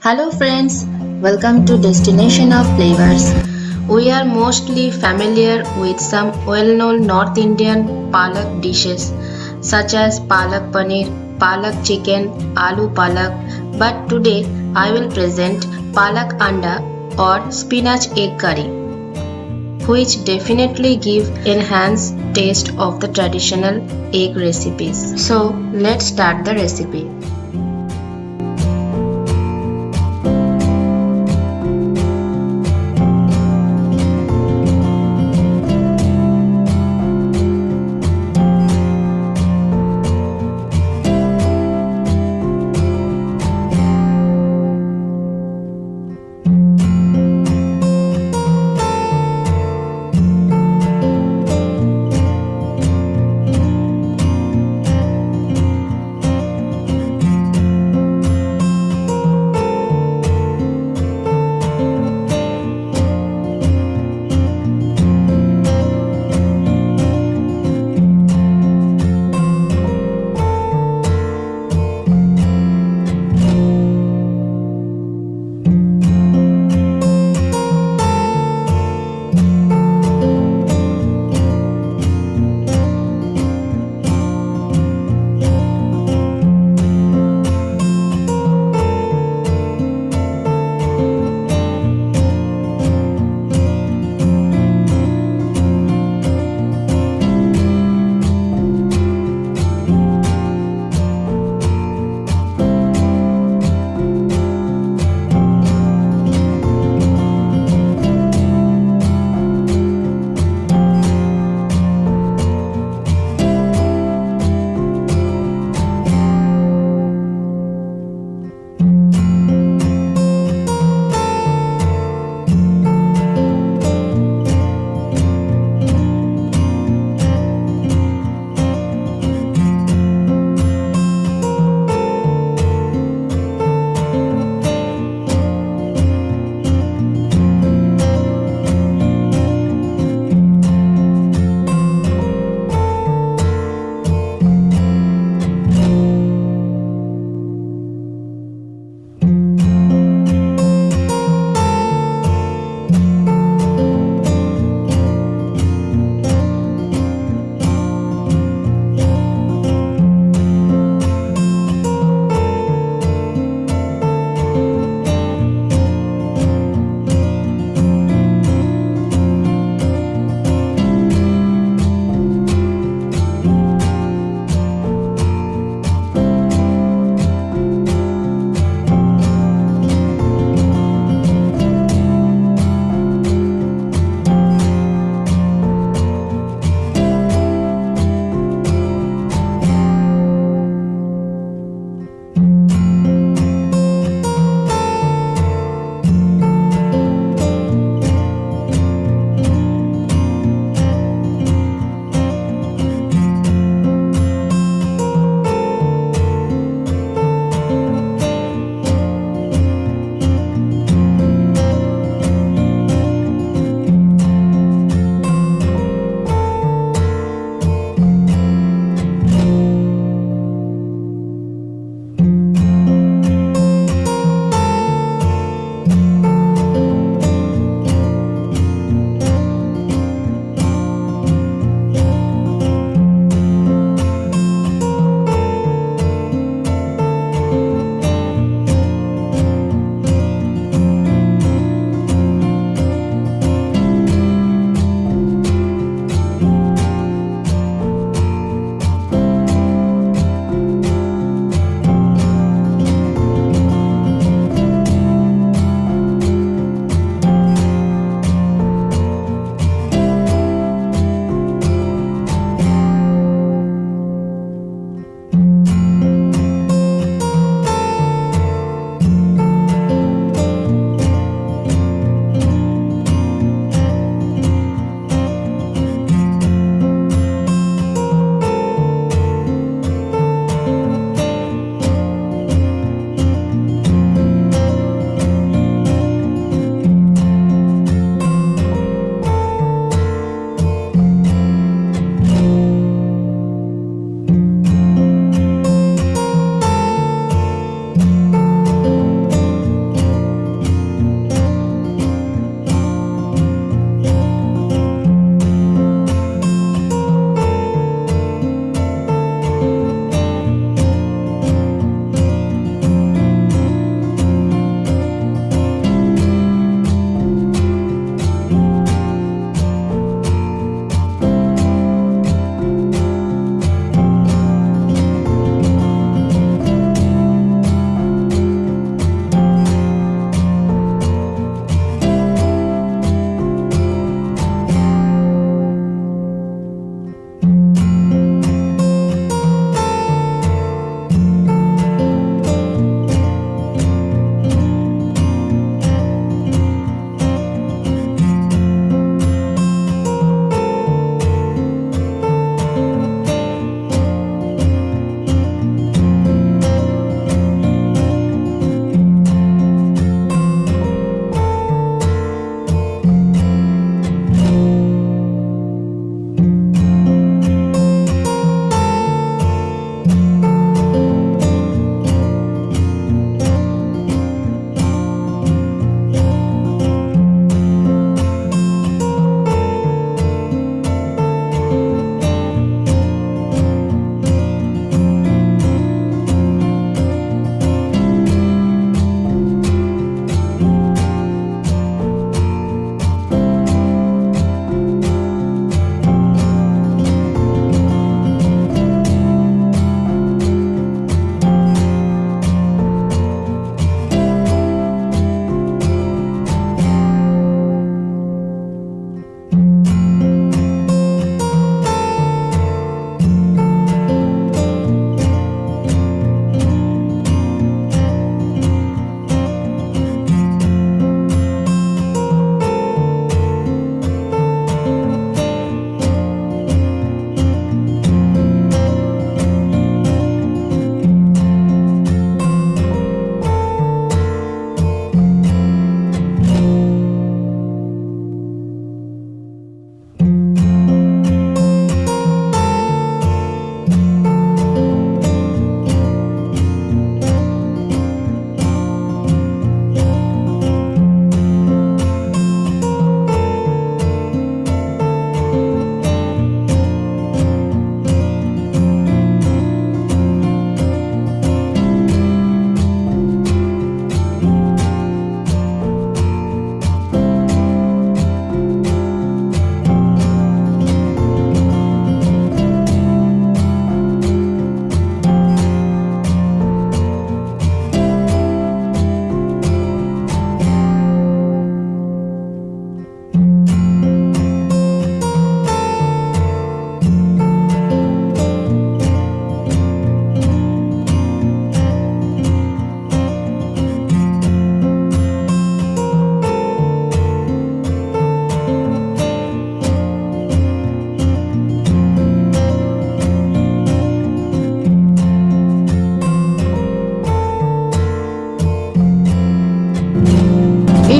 Hello friends, welcome to Destination of Flavors. We are mostly familiar with some well-known North Indian palak dishes such as palak paneer, palak chicken, aloo palak, but today I will present palak anda or spinach egg curry, which definitely give enhanced taste of the traditional egg recipes. So let's start the recipe.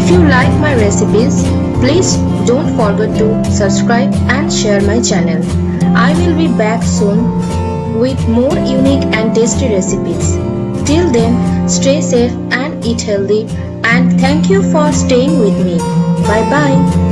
If you like my recipes, please don't forget to subscribe and share my channel. I will be back soon with more unique and tasty recipes. Till then, stay safe and eat healthy, and thank you for staying with me. Bye bye.